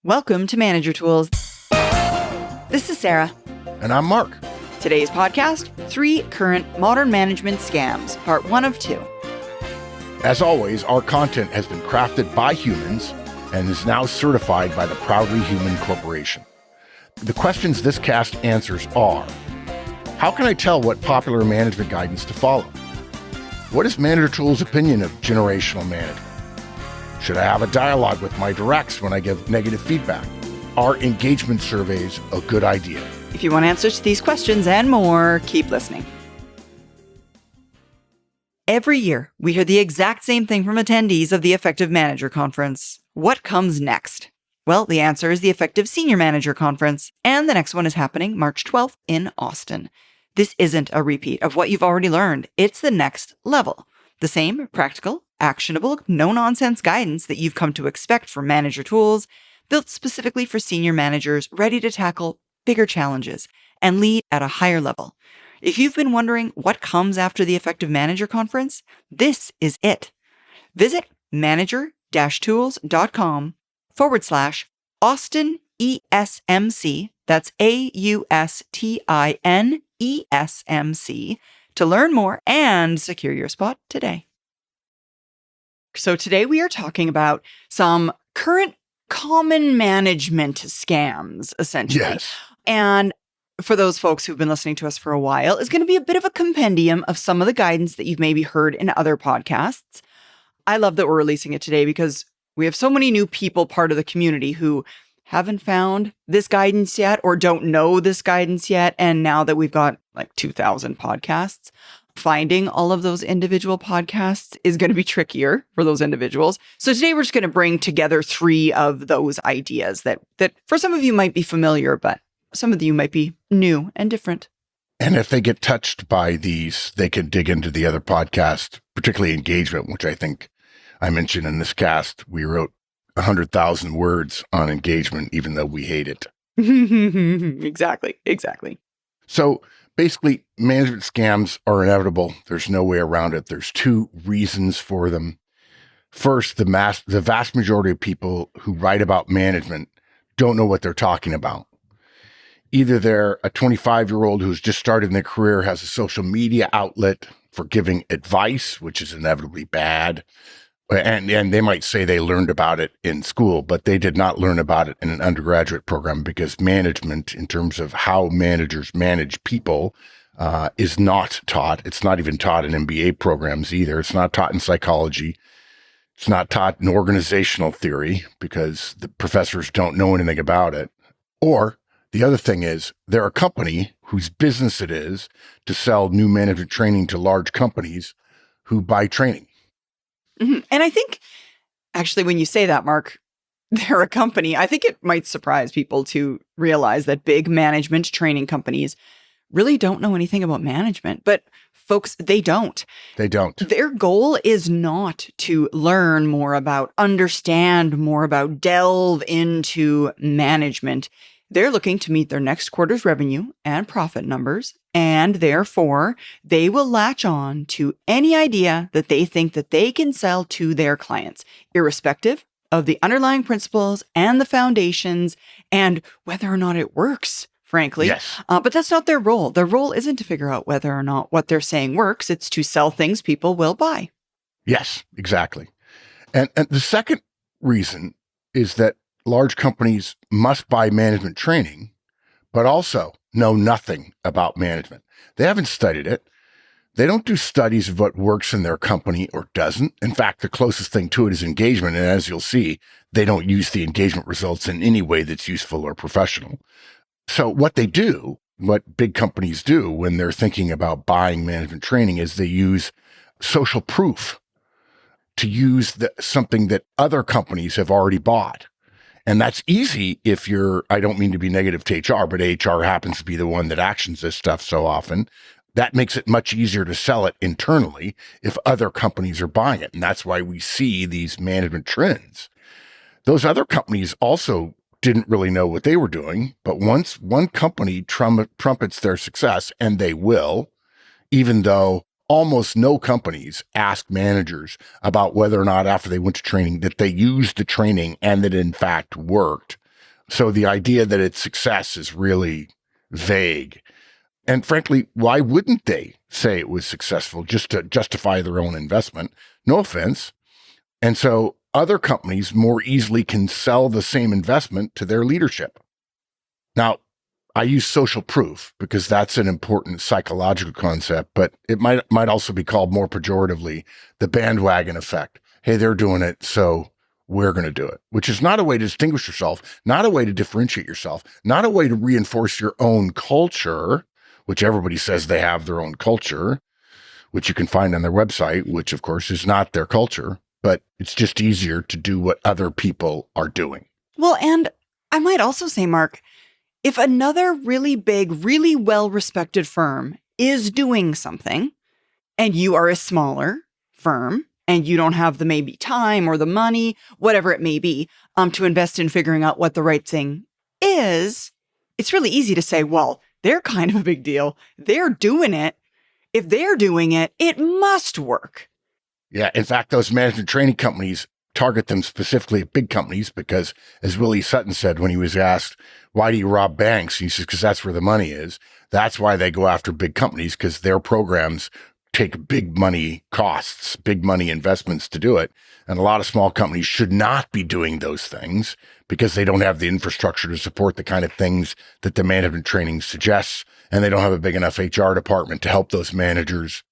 Welcome to Manager Tools. This is Sarah. And I'm Mark. Today's podcast, 3 current modern management scams, part 1 of 2. As always, our content has been crafted by humans and is now certified by the Proudly Human Corporation. The questions this cast answers are: how can I tell what popular management guidance to follow? What is Manager Tools' opinion of generational management? Should I have a dialogue with my directs when I give negative feedback? Are engagement surveys a good idea? If you want answers to these questions and more, keep listening. Every year, we hear the exact same thing from attendees of the Effective Manager Conference. What comes next? Well, the answer is the Effective Senior Manager Conference, and the next one is happening March 12th in Austin. This isn't a repeat of what you've already learned. It's the next level. The same practical, actionable, no-nonsense guidance that you've come to expect from Manager Tools, built specifically for senior managers ready to tackle bigger challenges and lead at a higher level. If you've been wondering what comes after the Effective Manager Conference, this is it. Visit manager-tools.com/Austin ESMC, that's AUSTIN ESMC, to learn more and secure your spot today. So today we are talking about some current common management scams, essentially. Yes. And for those folks who've been listening to us for a while, it's going to be a bit of a compendium of some of the guidance that you've maybe heard in other podcasts. I love that we're releasing it today because we have so many new people part of the community who haven't found this guidance yet or don't know this guidance yet. And now that we've got like 2,000 podcasts, finding all of those individual podcasts is going to be trickier for those individuals. So today we're just going to bring together 3 of those ideas that for some of you might be familiar, but some of you might be new and different. And if they get touched by these, they can dig into the other podcast, particularly engagement, which I think I mentioned in this cast. We wrote 100,000 words on engagement, even though we hate it. Exactly. So basically, management scams are inevitable. There's no way around it. There's 2 reasons for them. First, the vast majority of people who write about management don't know what they're talking about. Either they're a 25-year-old who's just started in their career, has a social media outlet for giving advice, which is inevitably bad. And they might say they learned about it in school, but they did not learn about it in an undergraduate program, because management, in terms of how managers manage people, is not taught. It's not even taught in MBA programs either. It's not taught in psychology. It's not taught in organizational theory because the professors don't know anything about it. Or the other thing is, they're a company whose business it is to sell new management training to large companies who buy training. Mm-hmm. And I think, actually, when you say that, Mark, they're a company, I think it might surprise people to realize that big management training companies really don't know anything about management. But folks, they don't. They don't. Their goal is not to learn more about, understand more about, delve into management. They're looking to meet their next quarter's revenue and profit numbers, and therefore they will latch on to any idea that they think that they can sell to their clients, irrespective of the underlying principles and the foundations and whether or not it works, frankly. Yes. But that's not their role. Their role isn't to figure out whether or not what they're saying works. It's to sell things people will buy. Yes, exactly. And the second reason is that large companies must buy management training, but also know nothing about management. They haven't studied it. They don't do studies of what works in their company or doesn't. In fact, the closest thing to it is engagement. And as you'll see, they don't use the engagement results in any way that's useful or professional. So what they do, what big companies do when they're thinking about buying management training, is they use social proof to use something that other companies have already bought. And that's easy if I don't mean to be negative to HR, but HR happens to be the one that actions this stuff so often. That makes it much easier to sell it internally if other companies are buying it. And that's why we see these management trends. Those other companies also didn't really know what they were doing, but once one company trumpets their success, and they will, even though almost no companies ask managers about whether or not after they went to training that they used the training and that in fact worked. So the idea that it's success is really vague. And frankly, why wouldn't they say it was successful just to justify their own investment? No offense. And so other companies more easily can sell the same investment to their leadership. Now, I use social proof because that's an important psychological concept, but it might also be called more pejoratively the bandwagon effect. Hey, they're doing it, so we're going to do it, which is not a way to distinguish yourself, not a way to differentiate yourself, not a way to reinforce your own culture, which everybody says they have their own culture, which you can find on their website, which of course is not their culture, but it's just easier to do what other people are doing. Well, and I might also say, Mark, if another really big, really well-respected firm is doing something and you are a smaller firm and you don't have the maybe time or the money, whatever it may be, to invest in figuring out what the right thing is, it's really easy to say, well, they're kind of a big deal. They're doing it. If they're doing it, it must work. Yeah. In fact, those management training companies target them specifically at big companies because, as Willie Sutton said when he was asked, why do you rob banks? He says, because that's where the money is. That's why they go after big companies, because their programs take big money costs, big money investments to do it. And a lot of small companies should not be doing those things because they don't have the infrastructure to support the kind of things that the management training suggests. And they don't have a big enough HR department to help those managers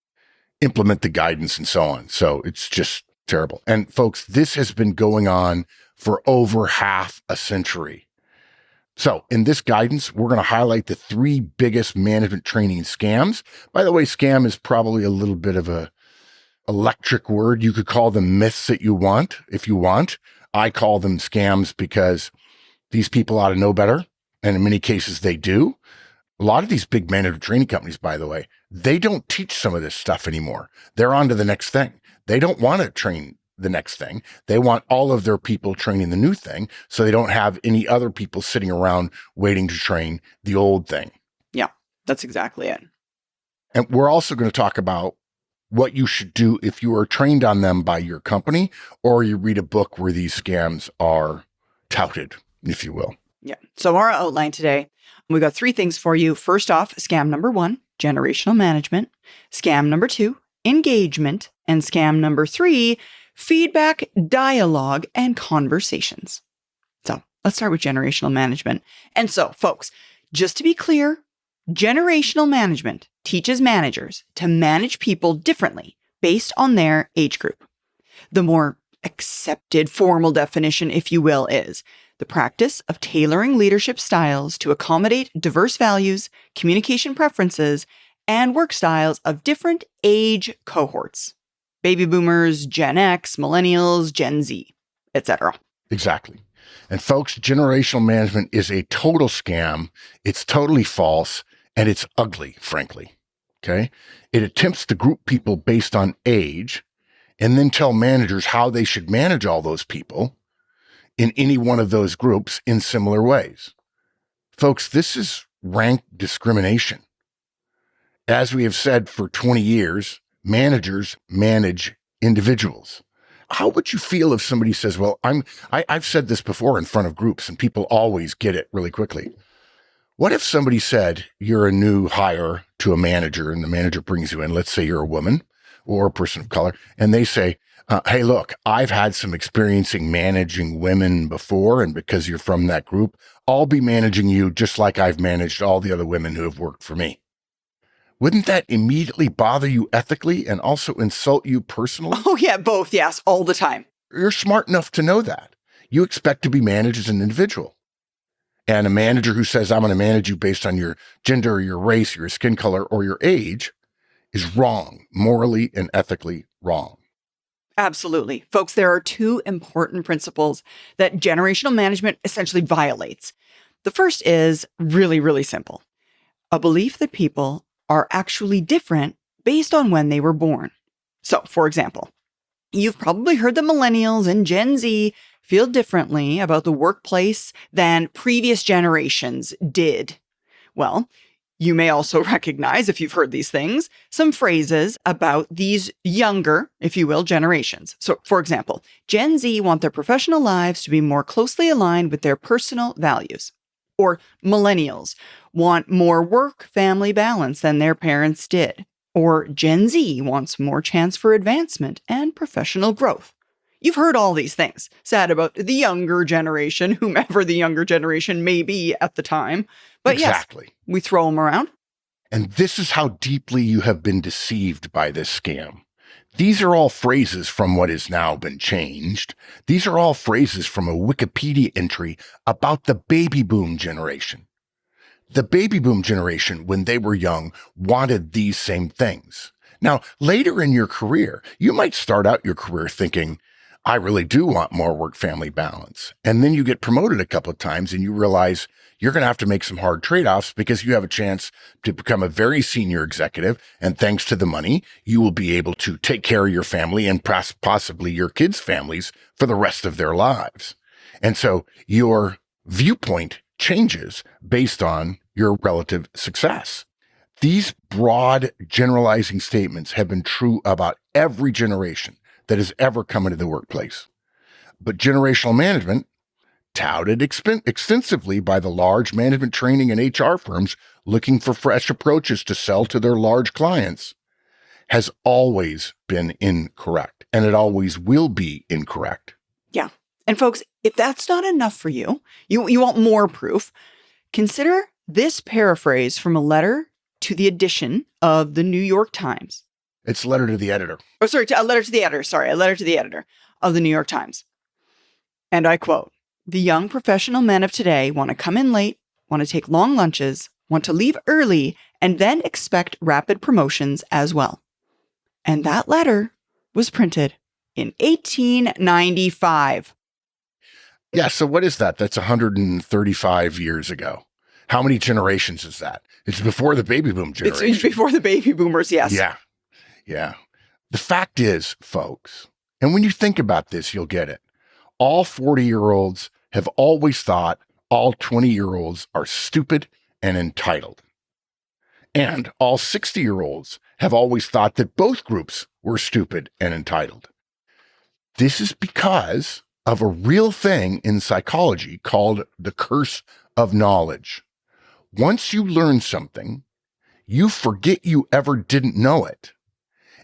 implement the guidance and so on. So it's just terrible. And folks, this has been going on for over half a century. So in this guidance, we're going to highlight the 3 biggest management training scams. By the way, scam is probably a little bit of a electric word. You could call them myths that you want, if you want. I call them scams because these people ought to know better. And in many cases, they do. A lot of these big management training companies, by the way, they don't teach some of this stuff anymore. They're on to the next thing. They don't want to train the next thing. They want all of their people training the new thing, so they don't have any other people sitting around waiting to train the old thing. Yeah, that's exactly it. And we're also going to talk about what you should do if you are trained on them by your company or you read a book where these scams are touted, if you will. Yeah. So our outline today, we got 3 things for you. First off, scam number 1, generational management. Scam number 2, engagement. And scam number 3, feedback, dialogue, and conversations. So let's start with generational management. And so, folks, just to be clear, generational management teaches managers to manage people differently based on their age group. The more accepted formal definition, if you will, is the practice of tailoring leadership styles to accommodate diverse values, communication preferences, and work styles of different age cohorts. Baby boomers, Gen X, millennials, Gen Z, etc. Exactly. And folks, generational management is a total scam. It's totally false, and it's ugly, frankly. Okay? It attempts to group people based on age and then tell managers how they should manage all those people in any one of those groups in similar ways. Folks, this is rank discrimination. As we have said for 20 years, managers manage individuals. How would you feel if somebody says, well, I've said this before in front of groups and people always get it really quickly. What if somebody said you're a new hire to a manager and the manager brings you in, let's say you're a woman or a person of color, and they say, hey, look, I've had some experience in managing women before, and because you're from that group, I'll be managing you just like I've managed all the other women who have worked for me. Wouldn't that immediately bother you ethically and also insult you personally? Oh, yeah, both. Yes, all the time. You're smart enough to know that. You expect to be managed as an individual. And a manager who says, I'm going to manage you based on your gender, or your race, your skin color, or your age is wrong, morally and ethically wrong. Absolutely. Folks, there are 2 important principles that generational management essentially violates. The first is really, really simple. A belief that people are actually different based on when they were born. So, for example, you've probably heard that millennials and Gen Z feel differently about the workplace than previous generations did. Well, You may also recognize, if you've heard these things, some phrases about these younger, if you will, generations. So, for example, Gen Z want their professional lives to be more closely aligned with their personal values. Or millennials want more work-family balance than their parents did. Or Gen Z wants more chance for advancement and professional growth. You've heard all these things said about the younger generation, whomever the younger generation may be at the time. But exactly. Yes, we throw them around. And this is how deeply you have been deceived by this scam. These are all phrases from what has now been changed. These are all phrases from a Wikipedia entry about the baby boom generation. The baby boom generation, when they were young, wanted these same things. Now, later in your career, you might start out your career thinking, I really do want more work-family balance. And then you get promoted a couple of times and you realize you're going to have to make some hard trade-offs because you have a chance to become a very senior executive. And thanks to the money, you will be able to take care of your family and possibly your kids' families for the rest of their lives. And so your viewpoint changes based on your relative success. These broad generalizing statements have been true about every generation that has ever come into the workplace. But generational management, touted extensively by the large management training and HR firms looking for fresh approaches to sell to their large clients, has always been incorrect, and it always will be incorrect. Yeah. And folks, if that's not enough for you, you want more proof, consider this paraphrase from a letter to the edition of the New York Times. It's a letter to the editor. A letter to the editor. A letter to the editor of the New York Times. And I quote, "The young professional men of today want to come in late, want to take long lunches, want to leave early, and then expect rapid promotions as well." And that letter was printed in 1895. Yeah, so what is that? That's 135 years ago. How many generations is that? It's before the baby boom generation. It's before the baby boomers, yes. Yeah. The fact is, folks, and when you think about this, you'll get it. All 40-year-olds have always thought all 20-year-olds are stupid and entitled. And all 60-year-olds have always thought that both groups were stupid and entitled. This is because of a real thing in psychology called the curse of knowledge. Once you learn something, you forget you ever didn't know it.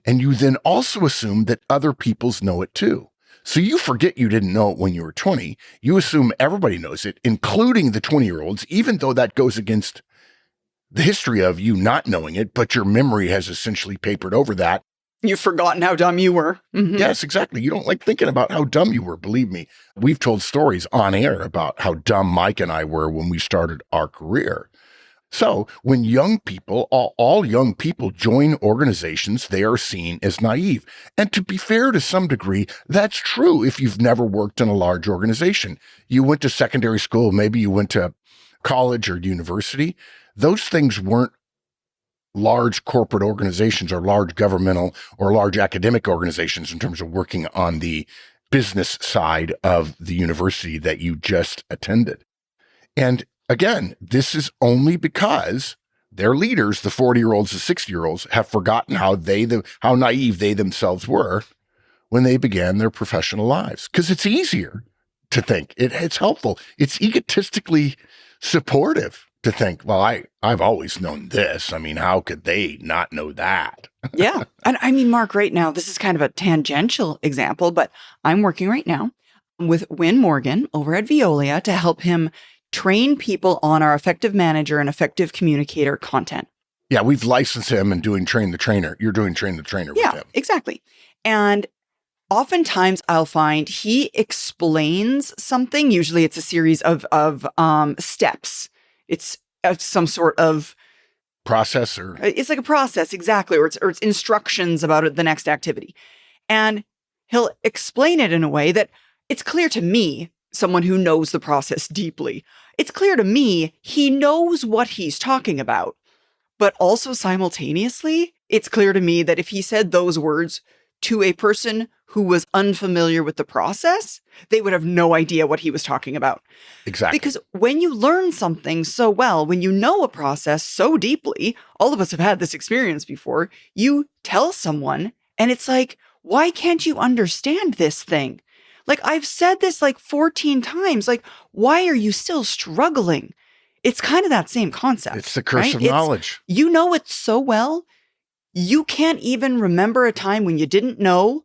And you then also assume that other people's know it too. So you forget you didn't know it when you were 20. You assume everybody knows it, including the 20-year-olds, even though that goes against the history of you not knowing it, but your memory has essentially papered over that. You've forgotten how dumb you were. Mm-hmm. Yes, exactly. You don't like thinking about how dumb you were. Believe me, we've told stories on air about how dumb Mike and I were when we started our career. So when young people, all young people join organizations, they are seen as naive. And to be fair to some degree, that's true if you've never worked in a large organization. You went to secondary school, maybe you went to college or university. Those things weren't large corporate organizations or large governmental or large academic organizations in terms of working on the business side of the university that you just attended. And again, this is only because their leaders, the 40-year-olds, the 60-year-olds, have forgotten how naive they themselves were when they began their professional lives. Because it's easier to think. It's helpful. It's egotistically supportive to think, well, I've always known this. I mean, how could they not know that? Yeah. And I mean, Mark, right now, this is kind of a tangential example, but I'm working right now with Win Morgan over at Veolia to help him train people on our effective manager and effective communicator content. Yeah, we've licensed him and doing train the trainer. You're doing train the trainer with him. Yeah, exactly. And oftentimes I'll find he explains something. Usually it's a series of steps. It's some sort of process, or it's like a process, exactly, or it's instructions about the next activity. And he'll explain it in a way that it's clear to me, someone who knows the process deeply, it's clear to me he knows what he's talking about. But also simultaneously, it's clear to me that if he said those words to a person who was unfamiliar with the process, they would have no idea what he was talking about. Exactly. Because when you learn something so well, when you know a process so deeply, all of us have had this experience before, you tell someone and it's like, why can't you understand this thing? Like, I've said this like 14 times. Like, why are you still struggling? It's kind of that same concept. It's the curse of knowledge. You know it so well, you can't even remember a time when you didn't know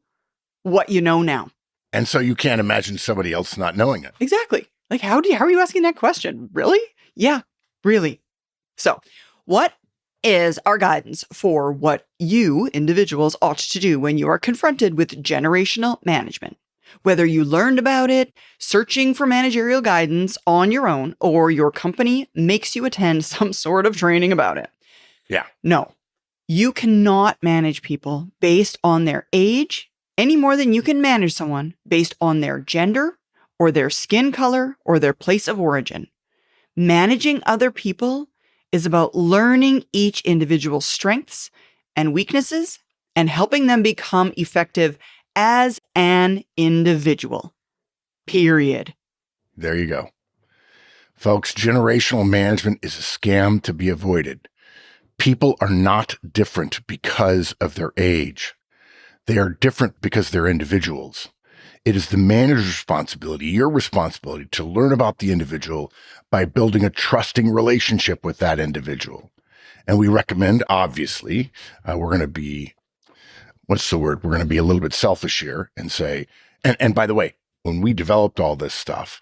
what you know now. And so you can't imagine somebody else not knowing it. Exactly. Like, how are you asking that question? Really? Yeah, really. So, what is our guidance for what you individuals ought to do when you are confronted with generational management? Whether you learned about it, searching for managerial guidance on your own, or your company makes you attend some sort of training about it. Yeah. No, you cannot manage people based on their age any more than you can manage someone based on their gender or their skin color or their place of origin. Managing other people is about learning each individual's strengths and weaknesses and helping them become effective as an individual. Period. There you go. Folks, generational management is a scam to be avoided. People are not different because of their age. They are different because they're individuals. It is the manager's responsibility, your responsibility, to learn about the individual by building a trusting relationship with that individual. And we recommend, obviously, we're going to be, what's the word? We're going to be a little bit selfish here and say, and by the way, when we developed all this stuff,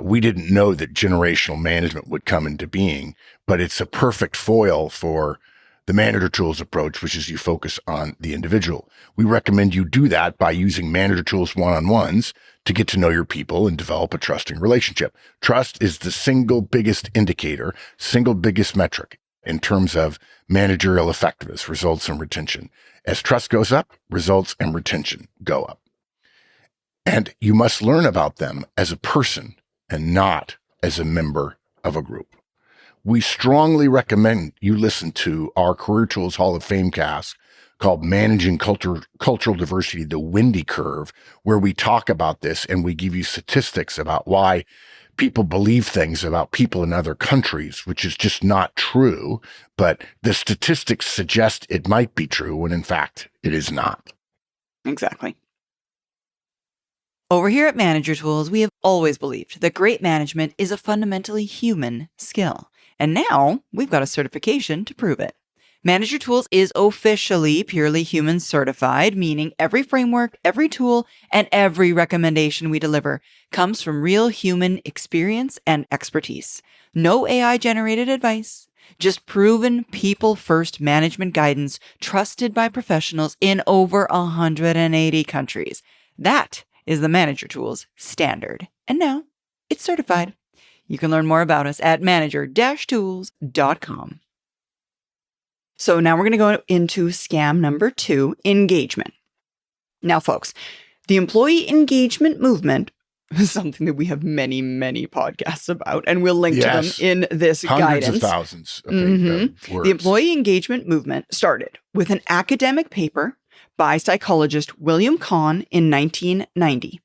we didn't know that generational management would come into being, but it's a perfect foil for the manager tools approach, which is you focus on the individual. We recommend you do that by using manager tools one-on-ones to get to know your people and develop a trusting relationship. Trust is the single biggest indicator, single biggest metric in terms of managerial effectiveness, results, and retention. As trust goes up, results and retention go up. And you must learn about them as a person and not as a member of a group. We strongly recommend you listen to our Career Tools Hall of Fame cast called Managing Cultural Diversity, the Wendy Curve, where we talk about this and we give you statistics about why people believe things about people in other countries, which is just not true, but the statistics suggest it might be true when in fact it is not. Exactly. Over here at Manager Tools, we have always believed that great management is a fundamentally human skill. And now we've got a certification to prove it. Manager Tools is officially purely human certified, meaning every framework, every tool, and every recommendation we deliver comes from real human experience and expertise. No AI-generated advice, just proven people-first management guidance trusted by professionals in over 180 countries. That is the Manager Tools standard. And now it's certified. You can learn more about us at manager-tools.com. So now we're going to go into scam number 2, engagement. Now, folks, the employee engagement movement is something that we have many, many podcasts about, and we'll link to them in this Hundreds guidance. of thousands of words. The employee engagement movement started with an academic paper by psychologist William Kahn in 1990.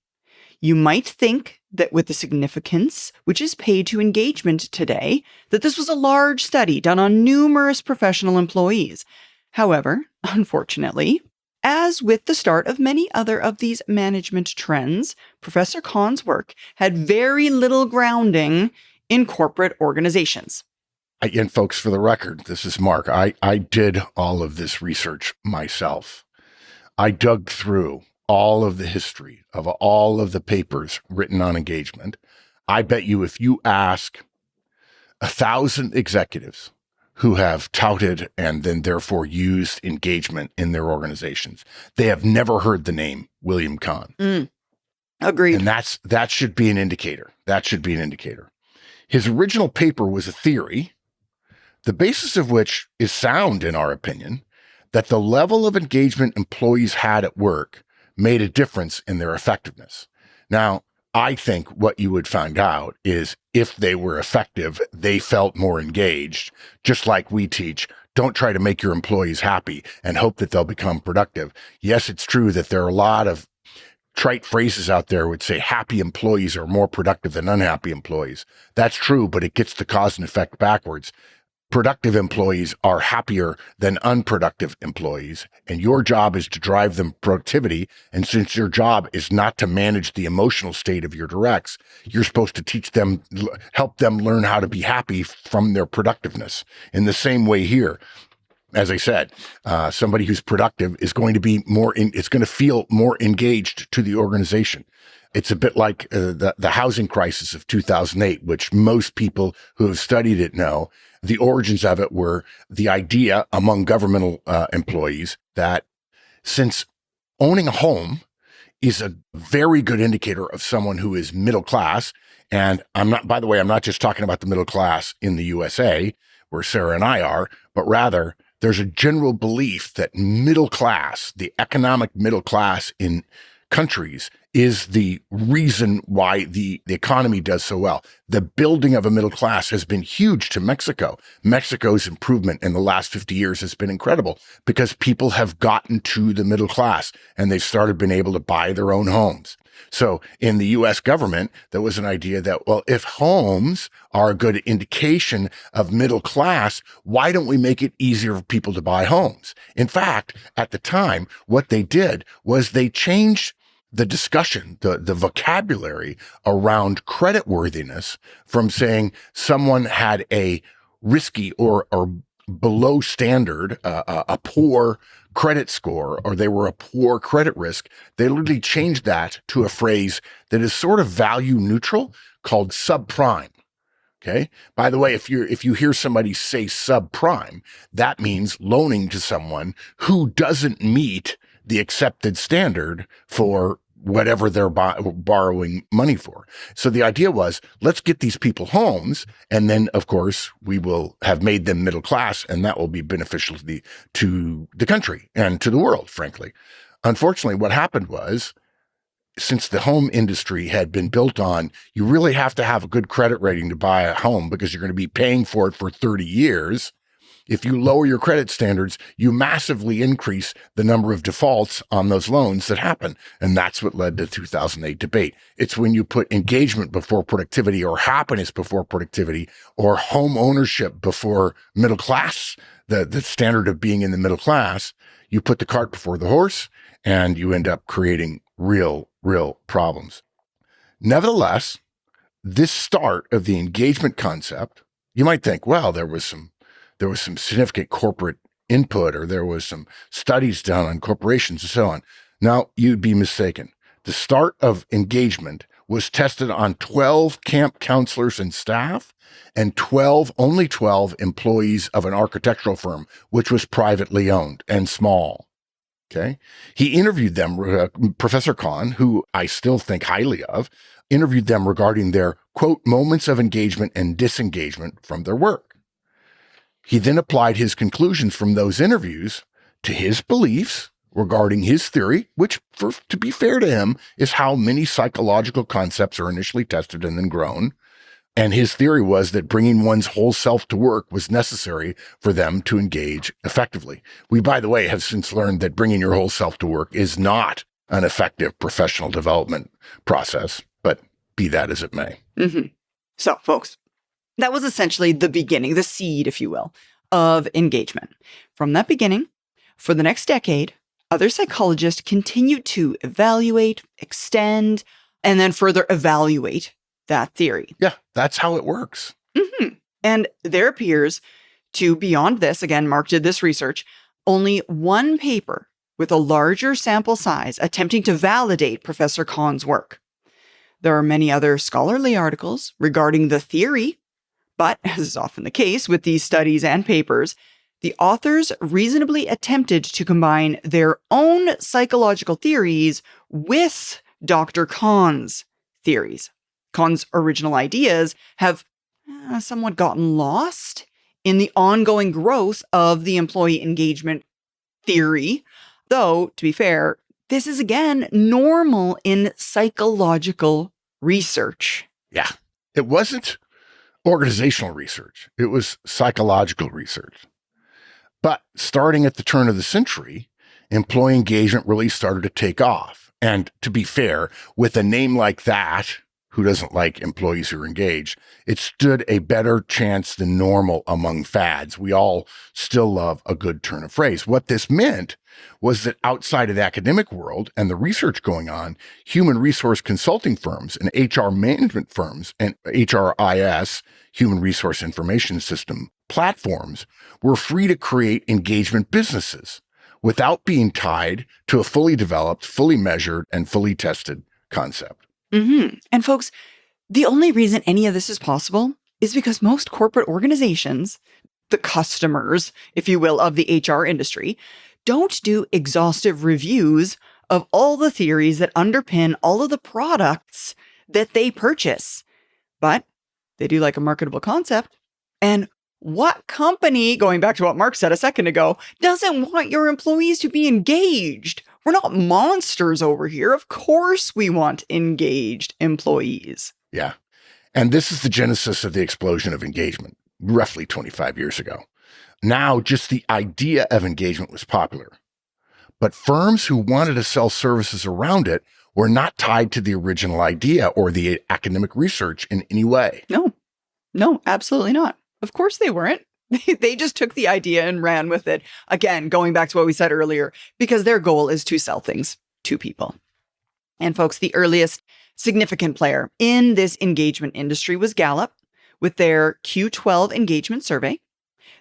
You might think that with the significance which is paid to engagement today, that this was a large study done on numerous professional employees. However, unfortunately, as with the start of many other of these management trends, Professor Kahn's work had very little grounding in corporate organizations. And folks, for the record, this is Mark. I did all of this research myself. I dug through all of the history of all of the papers written on engagement. I bet you if you ask 1,000 executives who have touted and then therefore used engagement in their organizations, they have never heard the name William Kahn. Agreed. And that should be an indicator. That should be an indicator. His original paper was a theory, the basis of which is sound in our opinion, that the level of engagement employees had at work made a difference in their effectiveness. Now, I think what you would find out is if they were effective, they felt more engaged, just like we teach don't try to make your employees happy and hope that they'll become productive. Yes, it's true that there are a lot of trite phrases out there which say happy employees are more productive than unhappy employees. That's true, but it gets the cause and effect backwards. Productive employees are happier than unproductive employees, and your job is to drive them productivity. And since your job is not to manage the emotional state of your directs, you're supposed to teach them, help them learn how to be happy from their productiveness. In the same way here, as I said, somebody who's productive is going to be it's going to feel more engaged to the organization. It's a bit like the housing crisis of 2008, which most people who have studied it know. The origins of it were the idea among governmental employees that since owning a home is a very good indicator of someone who is middle class, and I'm not just talking about the middle class in the USA, where Sarah and I are, but rather there's a general belief that middle class, the economic middle class in countries, is the reason why the economy does so well. The building of a middle class has been huge to Mexico. Mexico's improvement in the last 50 years has been incredible because people have gotten to the middle class and they've started being able to buy their own homes. So in the US government, there was an idea that, well, if homes are a good indication of middle class, why don't we make it easier for people to buy homes? In fact, at the time, what they did was they changed the discussion, the vocabulary around creditworthiness from saying someone had a risky or below standard, a poor credit score, or they were a poor credit risk. They literally changed that to a phrase that is sort of value neutral called subprime. Okay. By the way, if you hear somebody say subprime, that means loaning to someone who doesn't meet the accepted standard for whatever they're borrowing money for. So the idea was, let's get these people homes, and then, of course, we will have made them middle class, and that will be beneficial to the country and to the world, frankly. Unfortunately, what happened was, since the home industry had been built on, you really have to have a good credit rating to buy a home because you're going to be paying for it for 30 years. If you lower your credit standards, you massively increase the number of defaults on those loans that happen. And that's what led to the 2008 debate. It's when you put engagement before productivity, or happiness before productivity, or home ownership before middle class, the standard of being in the middle class, you put the cart before the horse and you end up creating real problems. Nevertheless, this start of the engagement concept, you might think, well, there was some significant corporate input, or there was some studies done on corporations and so on. Now, you'd be mistaken. The start of engagement was tested on 12 camp counselors and staff and only 12 employees of an architectural firm, which was privately owned and small. Okay. He interviewed them, Professor Kahn, who I still think highly of, interviewed them regarding their, quote, moments of engagement and disengagement from their work. He then applied his conclusions from those interviews to his beliefs regarding his theory, which, to be fair to him, is how many psychological concepts are initially tested and then grown. And his theory was that bringing one's whole self to work was necessary for them to engage effectively. We, by the way, have since learned that bringing your whole self to work is not an effective professional development process, but be that as it may. Mm-hmm. So, folks, that was essentially the beginning, the seed, if you will, of engagement. From that beginning, for the next decade, other psychologists continued to evaluate, extend, and then further evaluate that theory. Yeah, that's how it works. Mm-hmm. And there appears to, beyond this, again, Mark did this research, only one paper with a larger sample size attempting to validate Professor Kahn's work. There are many other scholarly articles regarding the theory, but as is often the case with these studies and papers, the authors reasonably attempted to combine their own psychological theories with Dr. Kahn's theories. Kahn's original ideas have somewhat gotten lost in the ongoing growth of the employee engagement theory. Though, to be fair, this is again normal in psychological research. Yeah, it wasn't organizational research. It was psychological research. But starting at the turn of the century, employee engagement really started to take off. And to be fair, with a name like that, who doesn't like employees who are engaged, it stood a better chance than normal among fads. We all still love a good turn of phrase. What this meant was that outside of the academic world and the research going on, human resource consulting firms and HR management firms and HRIS, Human Resource Information System platforms, were free to create engagement businesses without being tied to a fully developed, fully measured, and fully tested concept. And folks, the only reason any of this is possible is because most corporate organizations, the customers, if you will, of the HR industry, don't do exhaustive reviews of all the theories that underpin all of the products that they purchase. But they do like a marketable concept. And what company, going back to what Mark said a second ago, doesn't want your employees to be engaged? We're not monsters over here. Of course we want engaged employees. Yeah. And this is the genesis of the explosion of engagement, roughly 25 years ago. Now, just the idea of engagement was popular. But firms who wanted to sell services around it were not tied to the original idea or the academic research in any way. No, absolutely not. Of course they weren't. They just took the idea and ran with it. Again, going back to what we said earlier, because their goal is to sell things to people. And folks, the earliest significant player in this engagement industry was Gallup with their Q12 engagement survey.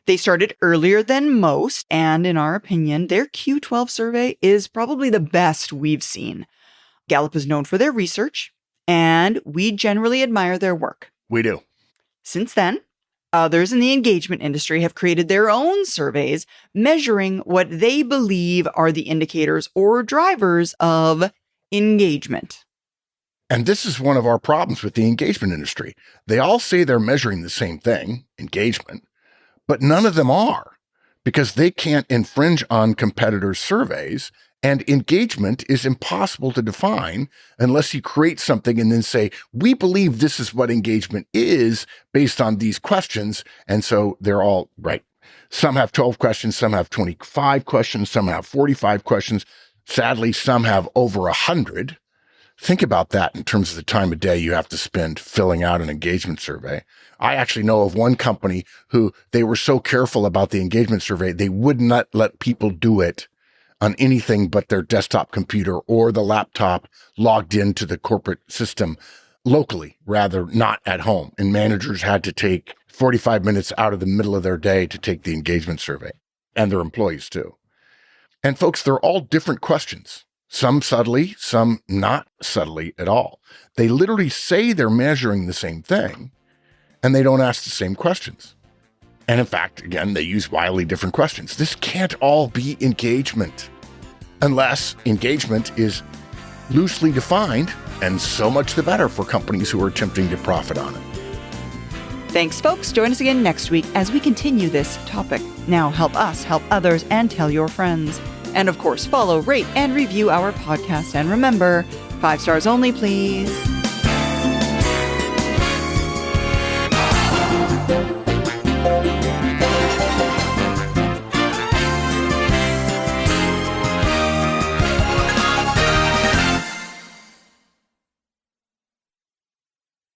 They started earlier than most, and in our opinion, their Q12 survey is probably the best we've seen. Gallup is known for their research, and we generally admire their work. We do. Since then, others in the engagement industry have created their own surveys measuring what they believe are the indicators or drivers of engagement. And this is one of our problems with the engagement industry. They all say they're measuring the same thing, engagement, but none of them are, because they can't infringe on competitors' surveys, and engagement is impossible to define unless you create something and then say, we believe this is what engagement is based on these questions. And so they're all right. Some have 12 questions, some have 25 questions, some have 45 questions. Sadly, some have over 100. Think about that in terms of the time of day you have to spend filling out an engagement survey. I actually know of one company who they were so careful about the engagement survey, they would not let people do it on anything but their desktop computer or the laptop logged into the corporate system locally, rather not at home. And managers had to take 45 minutes out of the middle of their day to take the engagement survey, and their employees too. And folks, they're all different questions. Some subtly, some not subtly at all. They literally say they're measuring the same thing, and they don't ask the same questions. And in fact, again, they use wildly different questions. This can't all be engagement, unless engagement is loosely defined, and so much the better for companies who are attempting to profit on it. Thanks, folks. Join us again next week as we continue this topic. Now help us help others and tell your friends. And of course, follow, rate, and review our podcast. And remember, 5 stars only, please.